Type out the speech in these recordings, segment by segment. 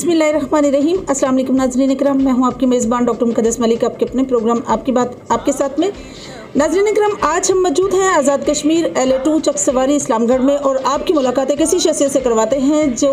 बिस्मिल्लाहिर्रहमानिर्रहीम। अस्सलाम वालेकुम नाज़रीन इकराम, मैं हूं आपकी मेज़बान डॉक्टर मुक़द्दस मलिक, आपके अपने प्रोग्राम आपकी बात आपके साथ में। नाज़रीन इकराम, आज हम मौजूद हैं आज़ाद कश्मीर LA2 चक सवारी इस्लामगढ़ में और आपकी मुलाकात एक ऐसी शख्सियत से करवाते हैं जो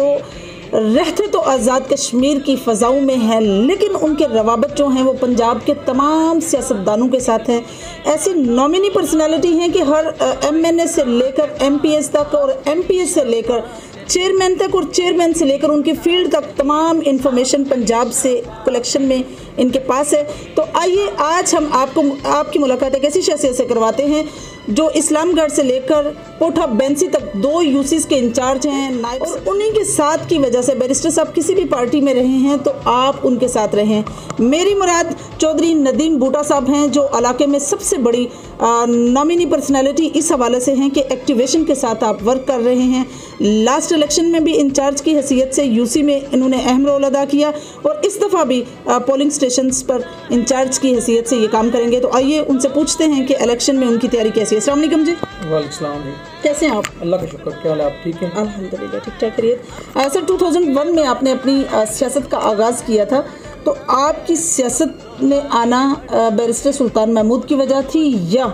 रहते तो आज़ाद कश्मीर की फ़ज़ाओं में है, लेकिन उनके रवाबत जो हैं वो पंजाब के तमाम सियासतदानों के साथ हैं। ऐसी नॉमिनी पर्सनालिटी हैं कि हर MNA से लेकर MPS तक और MPS से लेकर चेयरमैन तक और चेयरमैन से लेकर उनकी फील्ड तक तमाम इंफॉर्मेशन पंजाब से कलेक्शन में इनके पास है। तो आइए आज हम आपकी मुलाकात एक ऐसी शख्सियत से करवाते हैं जो इस्लामगढ़ से लेकर कोठा बेंसी तक 2 यूसीज के इंचार्ज हैं और उन्हीं के साथ की वजह से बैरिस्टर साहब किसी भी पार्टी में रहे हैं तो आप उनके साथ रहें। मेरी मुराद चौधरी नदीम बूटा साहब हैं जो इलाके में सबसे बड़ी नॉमिनी पर्सनालिटी इस हवाले से हैं कि एक्टिवेशन के साथ आप वर्क कर रहे हैं। लास्ट इलेक्शन में भी इंचार्ज की हैसियत से यूसी में इन्होंने अहम रोल अदा किया और इस दफ़ा भी पोलिंग स्टेशंस पर इंचार्ज की हैसियत से ये काम करेंगे। तो आइए उनसे पूछते हैं कि इलेक्शन में उनकी तैयारी कैसी है। अस्सलाम वालेकुम जी। वालेकुम सलाम जी। कैसे हैं आप? अल्लाह का शुक्र। क्या हाल है? आप ठीक हैं? अल्हम्दुलिल्लाह ठीक ठाक खैरियत। सर 2001 में आपने अपनी सियासत का आगाज़ किया था, तो आपकी सियासत में आना बैरिस्टर सुल्तान महमूद की वजह थी या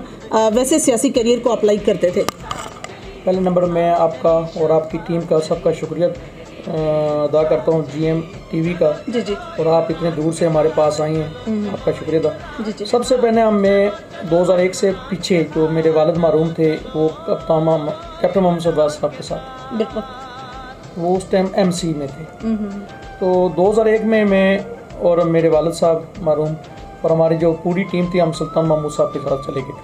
वैसे सियासी करियर को अप्लाई करते थे? पहले नंबर मैं आपका और आपकी टीम का सबका शुक्रिया अदा करता हूँ, GM TV का जी जी, और आप इतने दूर से हमारे पास आई हैं, आपका शुक्रिया अदा। जी जी। सबसे पहले मैं 2001 से पीछे जो मेरे वालिद मारूम थे वो कैप्टन मोहम्मद सरवाज साहब के साथ, बिल्कुल, वो उस टाइम MC में थे। तो 2001 में मैं और मेरे वालिद साहब मारूम और हमारी जो पूरी टीम थी, हम सुल्तान महमूद साहब के साथ चले गए।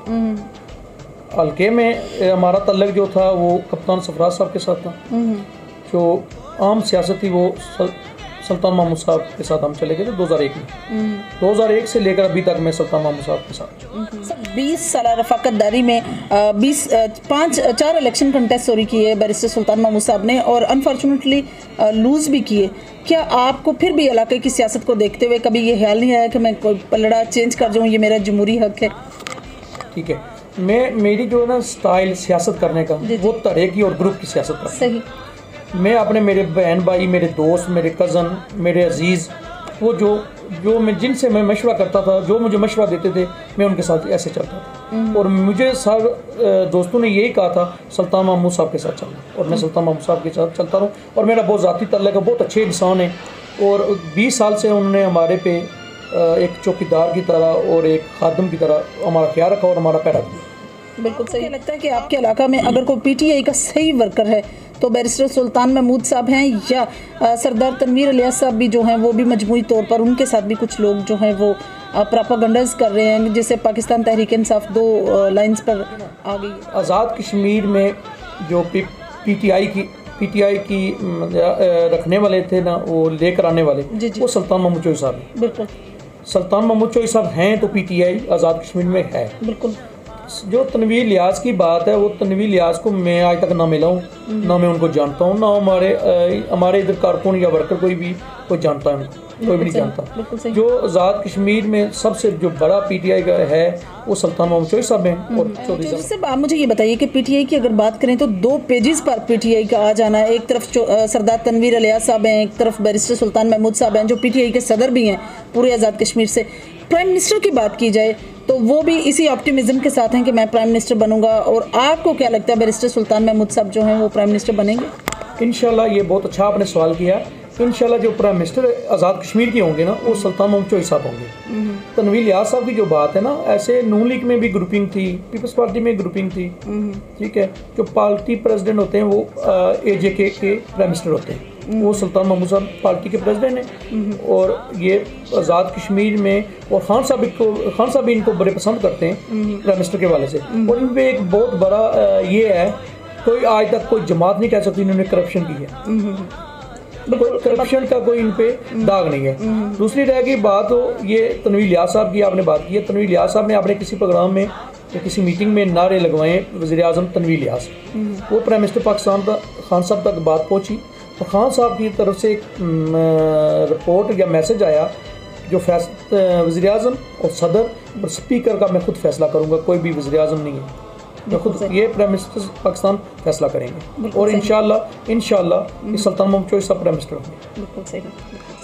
हल्के में हमारा तल्लक जो था वो कप्तान सरफराज साहब के साथ था। जो आम सियासत थी वो सुल्तान महमूद साहब के साथ हम चले गए थे 2001 में। 2001 से लेकर अभी तक मैं सुल्तान महमूद साहब के साथ 20 साल रफ़ाकतदारी में 4 इलेक्शन कंटेस्ट किए बैरिस्टर सुल्तान महमूद साहब ने और अनफॉर्चुनेटली लूज़ भी किए। क्या आपको फिर भी इलाके की सियासत को देखते हुए कभी ये ख्याल नहीं आया कि मैं कोई पलड़ा चेंज कर जाऊँ, ये मेरा जमहूरी हक है? ठीक है, मेरी जो है ना स्टाइल सियासत करने का वो तरह की और ग्रुप की सियासत करता सही। मैं अपने मेरे बहन भाई, मेरे दोस्त, मेरे कज़न, मेरे अजीज़, वो जो मैं जिनसे मैं मशवरा करता था, जो मुझे मशवरा देते थे, मैं उनके साथ ऐसे चलता था। और मुझे सब दोस्तों ने यही कहा था सुल्तान महमूद साहब के साथ चलना, और मैं सुल्तान महमूद साहब के साथ चलता रहूँ। और मेरा बहुत ज़ाती तल्लुक़ है, बहुत अच्छे इंसान है और 20 साल से उन्होंने हमारे पे एक चौकीदार की तरह और एक खादम की तरह हमारा ख्याल रखा और हमारा पैरा दिया। बिल्कुल सही। लगता है कि आपके इलाका में अगर कोई PTI का सही वर्कर है तो बैरिस्टर सुल्तान महमूद साहब हैं या सरदार तनवीर इलियास साहब भी जो हैं वो भी मजमूई तौर पर उनके साथ भी कुछ लोग जो हैं वो प्रोपेगेंडास कर रहे हैं, जैसे पाकिस्तान तहरीक इंसाफ 2 लाइंस पर आ गई। आज़ाद कश्मीर में जो PTI की रखने वाले थे ना, वो लेकर आने वाले जी जी, वो सुल्तान महमूद चौधरी साहब हैं। बिल्कुल, सुल्तान महमूद चौधरी साहब हैं तो PTI आज़ाद कश्मीर में है। बिल्कुल। जो तनवीर इलियास की बात है, वो तनवीर इलियास को मैं आज तक ना मिला हूँ, ना मैं उनको जानता हूँ, ना हमारे इधर कारकुन या वर्कर कोई जानता है उनको, कोई भी नहीं जानता। जो आज़ाद कश्मीर में सबसे जो बड़ा PTI का है वो सुल्तान महमूद चौधरी साहब हैं और चौधरी साहब। आप मुझे ये बताइए कि PTI की अगर बात करें तो 2 पेजेस पर PTI का आ जाना है। एक तरफ सरदार तनवीर इलियास साहब हैं, एक तरफ बैरिस्टर सुल्तान महमूद साहब हैं जो PTI के सदर भी हैं पूरे आज़ाद कश्मीर से। प्राइम मिनिस्टर की बात की जाए तो वो भी इसी ऑप्टिमिज्म के साथ हैं कि मैं प्राइम मिनिस्टर बनूंगा। और आपको क्या लगता है बैरिस्टर सुल्तान महमूद साहब जो हैं वो प्राइम मिनिस्टर बनेंगे? इंशाल्लाह, ये बहुत अच्छा आपने सवाल किया। इंशाल्लाह जो प्राइम मिनिस्टर आज़ाद कश्मीर के होंगे ना वो सुल्तान महमूद चौधरी साहब होंगे। तनवीर इलियास साहब की जो बात है ना, ऐसे नून लीग में भी ग्रुपिंग थी, पीपल्स पार्टी में ग्रुपिंग थी, ठीक है। जो पार्टी प्रेसिडेंट होते हैं वो AJK के प्राइम मिनिस्टर होते हैं, वो सुल्तान महमूद साहब पार्टी के प्रेसिडेंट हैं। और ये आज़ाद कश्मीर में और खान साहब भी इनको बड़े पसंद करते हैं प्राइम मिनिस्टर के वाले से। और इन पे एक बहुत बड़ा ये है, कोई आज तक कोई जमात नहीं कह सकती इन्होंने करप्शन की है। करप्शन का कोई इन पे दाग नहीं है। दूसरी रह गई बात हो ये तनवीर इलियास साहब की, आपने बात की है। तनवीर इलियास साहब ने अपने किसी प्रोग्राम में या किसी मीटिंग में नारे लगवाए वज़ीर आज़म तनवीर इलियास, वो प्राइम मिनिस्टर पाकिस्तान का खान साहब तक बात पहुँची और खान साहब की तरफ से एक रिपोर्ट या मैसेज आया जो वज़ीर आज़म और सदर और स्पीकर का मैं खुद फैसला करूँगा, कोई भी वज़ीर आज़म नहीं है। खुद ये प्राइम मिनिस्टर पाकिस्तान फैसला करेंगे और इंशाल्लाह इस सुल्तान मोहम्मद चौधरी साहब प्राइम मिनिस्टर होंगे। बिल्कुल सही।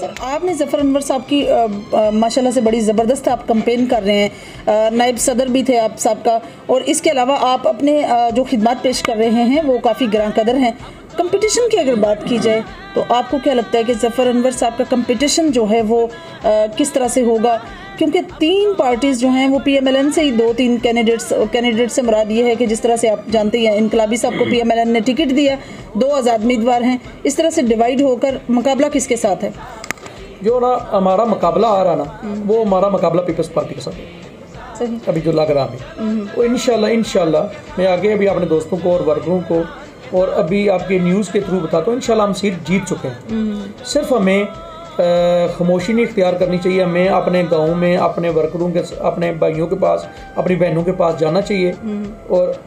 सर आपने ज़फ़र अनवर साहब की माशाल्लाह से बड़ी ज़बरदस्त आप कंपेन कर रहे हैं, नायब सदर भी थे आप साहब का, और इसके अलावा आप अपने जो खिदमत पेश कर रहे हैं वो काफ़ी ग्रां कदर हैं। कंपटीशन की अगर बात की जाए तो आपको क्या लगता है कि ज़फ़र अनवर साहब का कंपटीशन जो है वो किस तरह से होगा? क्योंकि 3 पार्टीज़ जो हैं वो PMLN से ही 2-3 कैंडिडेट से मुराद ये है कि जिस तरह से आप जानते हैं इनकलाबी साहब को PMLN ने टिकट दिया, 2 आज़ाद उम्मीदवार हैं, इस तरह से डिवाइड होकर मुकाबला किसके साथ है? जो ना हमारा मुकाबला आ रहा ना वो हमारा मुकाबला पीपल्स पार्टी के साथ है सही। अभी जो लग रहा है वो इंशाल्लाह मैं आगे अभी अपने दोस्तों को और वर्करों को और अभी आपके न्यूज़ के थ्रू बताता हूँ, इंशाल्लाह हम सीट जीत चुके हैं। सिर्फ हमें खामोशी नहीं इख्तियार करनी चाहिए, हमें अपने गाँव में अपने वर्करों के, अपने भाइयों के पास, अपनी बहनों के पास जाना चाहिए और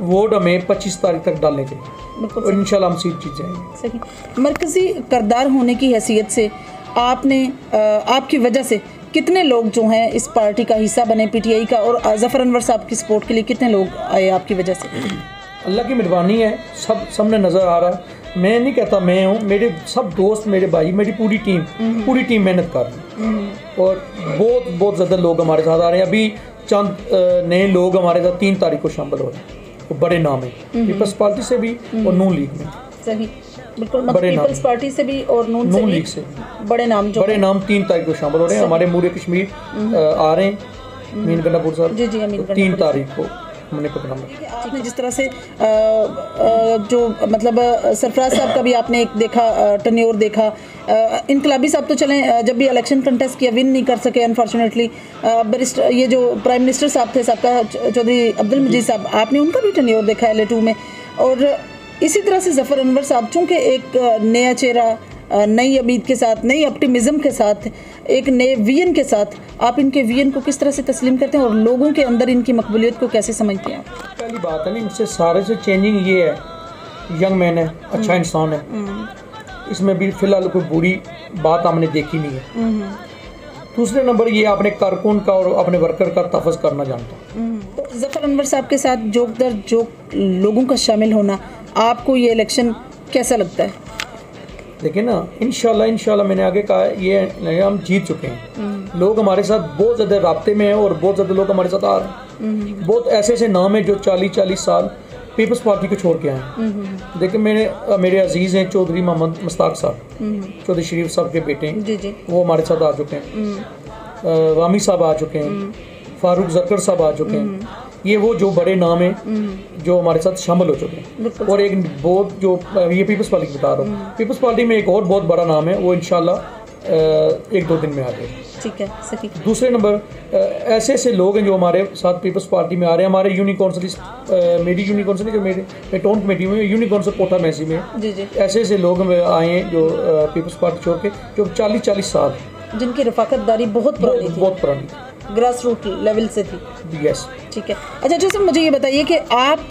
वोट हमें 25 तारीख तक डालने चाहिए और इंशाल्लाह हम सीट जीत जाएंगे। सही। मरकज़ी करदार होने की हैसियत से आपने आपकी वजह से कितने लोग जो हैं इस पार्टी का हिस्सा बने, PTI का, और ज़फ़र अनवर साहब की सपोर्ट के लिए कितने लोग आए आपकी वजह से? अल्लाह की मेहरबानी है, सबने नज़र आ रहा है। मैं नहीं कहता मैं हूँ, मेरे सब दोस्त, मेरे भाई, मेरी पूरी टीम मेहनत कर रही है और बहुत ज़्यादा लोग हमारे साथ आ रहे हैं। अभी चंद नए लोग हमारे साथ 3 तारीख को शामिल हो रहे हैं, वो बड़े नाम है पीपल्स पार्टी से भी और नून लीग में। सही, बिल्कुल। पीपल्स पार्टी से भी और नून लीग से बड़े नाम 3 तारीख को शामिल हो रहे हैं। हमारे मूरे कश्मीर आ रहे हैं, मीन गंडापुर साहब जी 3 तारीख को हमने प्रोग्राम। आपने जिस तरह से जो मतलब सरफराज साहब का भी आपने एक देखा टन्योर देखा, इनकलाबी साहब तो चलें जब भी इलेक्शन कंटेस्ट किया विन नहीं कर सके अनफॉर्चुनेटली। बैरिस्टर ये जो प्राइम मिनिस्टर साहब थे सबका चौधरी अब्दुल मजीद साहब, आपने उनका भी टन्योर देखा LA2 में। और इसी तरह से ज़फ़र अनवर साहब चूँकि एक नया चेहरा, नई उम्मीद के साथ, नई ऑप्टिमिज़म के साथ, एक नए विजन के साथ, आप इनके विजन को किस तरह से तस्लीम करते हैं और लोगों के अंदर इनकी मकबूलियत को कैसे समझते हैं? पहली बात है ना, इनसे सारे से चेंजिंग ये है, यंग मैन है, अच्छा इंसान है, इसमें भी फ़िलहाल कोई बुरी बात हमने देखी नहीं है। दूसरे नंबर ये अपने कारकुन का और अपने वर्कर का तहफ़्फ़ुज़ करना जानता हूँ। तो ज़फ़र अनवर साहब के साथ जोक दर जोक लोगों का शामिल होना, आपको ये इलेक्शन कैसा लगता है? देखिए ना, इंशाल्लाह मैंने आगे कहा ये हम जीत चुके हैं। लोग हमारे साथ बहुत ज़्यादा राब्ते में हैं और बहुत ज़्यादा लोग हमारे साथ आ रहे हैं। बहुत ऐसे नाम हैं जो 40 साल पीपल्स पार्टी को छोड़ के आए हैं। देखिए मेरे अजीज़ हैं चौधरी मोहम्मद मुश्ताक साहब, चौधरी शरीफ साहब के बेटे हैं, वो हमारे साथ आ चुके हैं। वामी साहब आ चुके हैं, फारूक जक्कर साहब आ चुके हैं। ये वो जो बड़े नाम हैं जो हमारे साथ शामिल हो चुके हैं। और एक बहुत जो ये पीपल्स पार्टी की बता रहा हूँ, पीपल्स पार्टी में एक और बहुत बड़ा नाम है, वो इंशाल्लाह 1-2 दिन में आ जाएगा। ठीक है, सही। दूसरे नंबर ऐसे लोग हैं जो हमारे साथ पीपल्स पार्टी में आ रहे हैं। हमारे यूनिक काउंसिल, मेरी यूनिक काउंसिल जो मेरे टाउन कमेटी में यूनिक काउंसिल कोटा मैसी में ऐसे लोग आए हैं जो पीपल्स पार्टी छोड़ के, जो 40 साल जिनकी रफाकतदारी बहुत पुरानी ग्रास रूट लेवल से थी। यस, ठीक है। अच्छा जैसे मुझे ये बताइए कि आप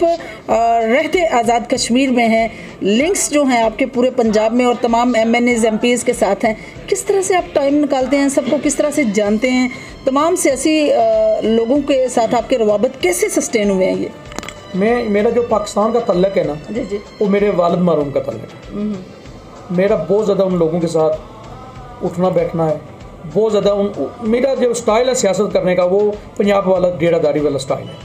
रहते आज़ाद कश्मीर में हैं, लिंक्स जो हैं आपके पूरे पंजाब में और तमाम MNAs MPs के साथ हैं, किस तरह से आप टाइम निकालते हैं, सबको किस तरह से जानते हैं, तमाम सियासी लोगों के साथ आपके रवाबत कैसे सस्टेन हुए हैं? ये मेरा जो पाकिस्तान का तल्लक है ना जी वो मेरे वालिद मरहूम का तल्लक है। मेरा बहुत ज़्यादा उन लोगों के साथ उठना बैठना है, बहुत ज़्यादा मेरा जो स्टाइल है सियासत करने का वो पंजाब वाला डेरादारी वाला स्टाइल है,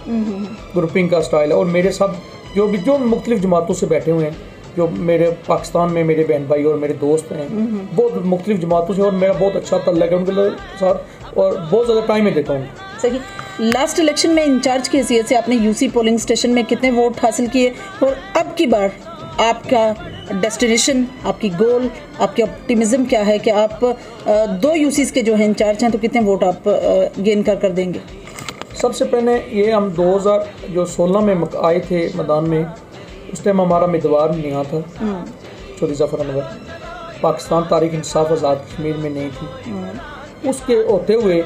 ग्रुपिंग का स्टाइल है। और मेरे सब जो मुख्तलिफ जमातों से बैठे हुए हैं, जो मेरे पाकिस्तान में मेरे बहन भाई और मेरे दोस्त हैं, बहुत मुख्तलिफ जमातों से, और मेरा बहुत अच्छा तल्लक है उनके साथ और बहुत ज़्यादा टाइम में देता हूँ। सही। लास्ट इलेक्शन में इंचार्ज की हैसियत से आपने UC पोलिंग स्टेशन में कितने वोट हासिल किए और अब की बार आपका डेस्टिनेशन, आपकी गोल, आपकी ऑप्टिमिज़म क्या है कि आप 2 UCs के जो हैं इंचार्ज हैं, तो कितने वोट आप गेन कर देंगे? सबसे पहले ये हम 2016 में आए थे मैदान में, उस टाइम हमारा उम्मीदवार नहीं था चौधरी ज़फ़र अनवर, पाकिस्तान तारीख इंसाफ आज़ाद कश्मीर में नहीं थी। उसके होते हुए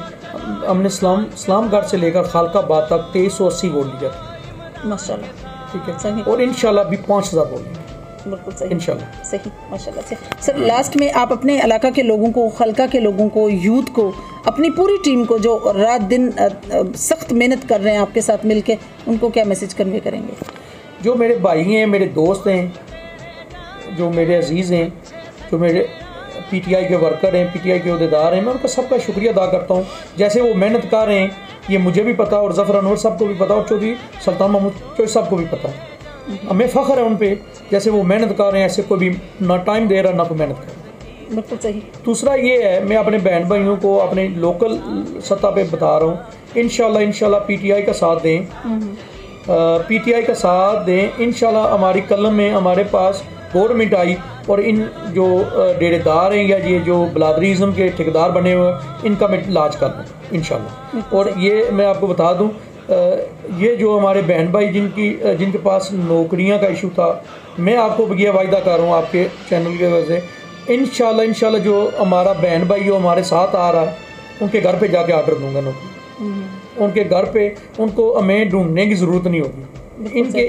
हमने इस्लामगढ़ से लेकर खालकाबाद तक 2380 वोट लिया था माशाल्लाह। ठीक है, और इंशाल्लाह भी 5000 वोट लेंगे। बिल्कुल सही, इंशाल्लाह। सही, माशाल्लाह से। सर लास्ट में आप अपने इलाका के लोगों को, खलका के लोगों को, यूथ को, अपनी पूरी टीम को जो रात दिन सख्त मेहनत कर रहे हैं आपके साथ मिलके, उनको क्या मैसेज कन्वे करेंगे? जो मेरे भाई हैं, मेरे दोस्त हैं, जो मेरे अजीज़ हैं, जो मेरे पीटीआई के वर्कर हैं, पीटीआई के अहदेदार हैं, मैं उनका सबका शुक्रिया अदा करता हूँ। जैसे वो मेहनत कर रहे हैं, ये मुझे भी पता और ज़फ़र अनवर साहब को भी पता और चौधरी सुल्तान महमूद चौधरी साहब को भी पता है। हमें फ़ख्र है उन पे, जैसे वो मेहनत कर रहे हैं, ऐसे कोई भी ना टाइम दे रहा ना कोई मेहनत कर रहा। बिल्कुल सही। दूसरा ये है, मैं अपने बहन भाइयों को अपने लोकल सतह पे बता रहा हूँ, इंशाल्लाह पीटीआई का साथ दें, पीटीआई का साथ दें। इंशाल्लाह हमारी कलम में हमारे पास गवर्नमेंट आई और इन जो डेरेदार हैं या ये जो बिलादरीज़म के ठेकेदार बने हुए हैं, इनका मैं इलाज कर दूँ इंशाल्लाह। और ये मैं आपको बता दूँ, ये जो हमारे बहन भाई जिनके पास नौकरियां का इशू था, मैं आपको ये वायदा कर रहा हूँ आपके चैनल की वजह से, इंशाल्लाह जो हमारा बहन भाई जो हमारे साथ आ रहा है, उनके घर पे जाके ऑर्डर दूंगा नौकरी। उनके घर पे उनको हमें ढूंढने की ज़रूरत नहीं होगी।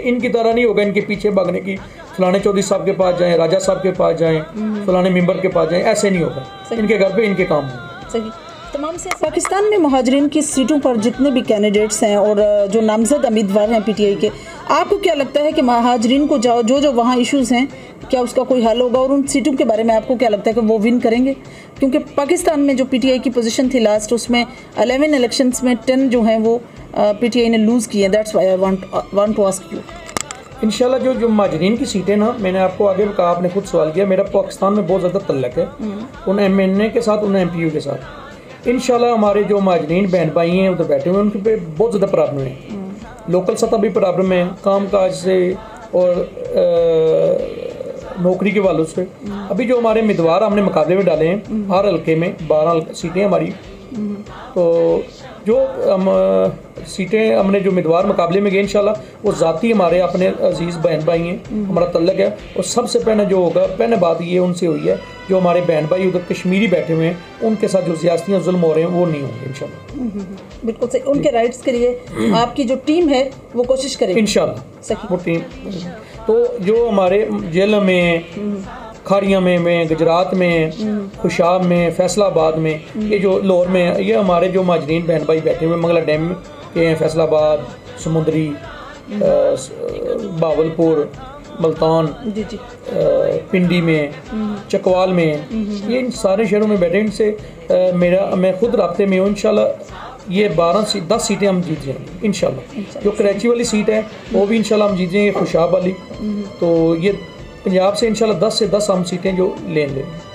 इनकी तरह नहीं होगा इनके पीछे भागने की, फलाने चौधरी साहब के पास जाएं, राजा साहब के पास जाएं, फलाने मेंबर के पास जाएं, ऐसे नहीं होगा। इनके घर पे इनके काम होंगे। सही। तमाम से पाकिस्तान में मुहाजिरीन की सीटों पर जितने भी कैंडिडेट्स हैं और जो नामजद उम्मीदवार हैं पीटीआई के, आपको क्या लगता है कि मुहाजिरीन को जो वहाँ इश्यूज़ हैं, क्या उसका कोई हल होगा? और उन सीटों के बारे में आपको क्या लगता है कि वो विन करेंगे? क्योंकि पाकिस्तान में जो पीटीआई की पोजीशन थी लास्ट, उसमें 11 इलेक्शंस में 10 जो हैं वो पीटीआई ने लूज़ किए हैं। That's why I want to ask you. इंशाल्लाह जो मुहाजिरीन की सीटें ना, मैंने आपको आगे कहा, आपने खुद सवाल किया, मेरा पाकिस्तान में बहुत ज़्यादा तल्लक है उन MNA के साथ, उन MPU के साथ। इंशाल्लाह हमारे जो मुहाजिरीन बहन भाई हैं उधर बैठे हुए हैं, उनके पे बहुत ज़्यादा प्रॉब्लम है। लोकल सतह भी प्रॉब्लम है, काम काज से और नौकरी के वालों से। अभी जो हमारे उम्मीदवार हमने मुकाबले में डाले हैं, हर हल्के में 12 सीटें हमारी, तो जो हम सीटें हमने जो उम्मीदवार मुकाबले में गए, इंशाल्लाह वो ज़ाती हमारे अपने अजीज़ बहन भाई हैं, हमारा तल्लक है। और सबसे पहले जो होगा, पहले बात ये उनसे हुई है, जो हमारे बहन भाई उधर कश्मीरी बैठे हुए हैं, उनके साथ जो ज़्यादतियाँ जुल्म हो रहे हैं वो नहीं होंगे इंशाल्लाह। बिल्कुल सही। उनके राइट्स के लिए आपकी जो टीम है वो कोशिश करेगी इंशाल्लाह। सही। वो टीम तो जो हमारे जेल में, खाड़िया में, गुजरात में, खुशाब में, फैसलाबाद में, ये जो लाहौर में, ये हमारे जो मुहाजिरीन बहन भाई बैठे हुए मंगला डैम के हैं, फैसलाबाद, समुंदरी, बावलपुर, मुल्तान, पिंडी में, चकवाल में, ये इन सारे शहरों में बैठे। इनसे मैं खुद राब्ते में हूँ। इंशाल्लाह ये 10 सीटें हम जीत जाएंगे इंशाल्लाह। जो कराची वाली सीट है वो भी इंशाल्लाह हम जीत जाएंगे, खुशाब वाली। तो ये पंजाब से इंशाल्लाह 10 से 10 हम सीटें जो ले लेंगे।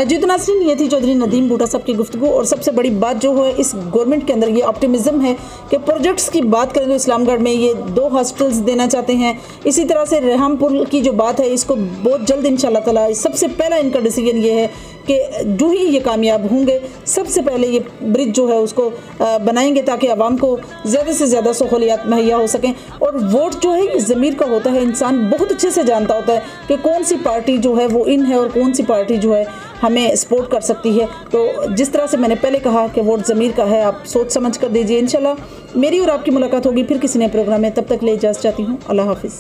जी तो नाज़रीन, ये थी चौधरी नदीम बूटा साहब की गुफ्तगू। और सबसे बड़ी बात जो है इस गवर्नमेंट के अंदर ये ऑप्टिमिज़म है कि प्रोजेक्ट्स की बात करें तो इस्लामगढ़ में ये 2 हॉस्पिटल्स देना चाहते हैं। इसी तरह से रेहमपुर की जो बात है, इसको बहुत जल्द इंशाल्लाह ताला, सबसे पहला इनका डिसीजन ये है कि जो ही ये कामयाब होंगे, सबसे पहले ये ब्रिज जो है उसको बनाएंगे ताकि आवाम को ज़्यादा से ज़्यादा सहूलियात मुहैया हो सकें। और वोट जो है ये ज़मीर का होता है, इंसान बहुत अच्छे से जानता होता है कि कौन सी पार्टी जो है वो इन है और कौन सी पार्टी जो है हमें सपोर्ट कर सकती है। तो जिस तरह से मैंने पहले कहा कि वोट ज़मीर का है, आप सोच समझ कर दीजिए। इंशाल्लाह मेरी और आपकी मुलाकात होगी फिर किसी नए प्रोग्राम में। तब तक ले इजाज़त चाहती हूँ। अल्लाह हाफिज़।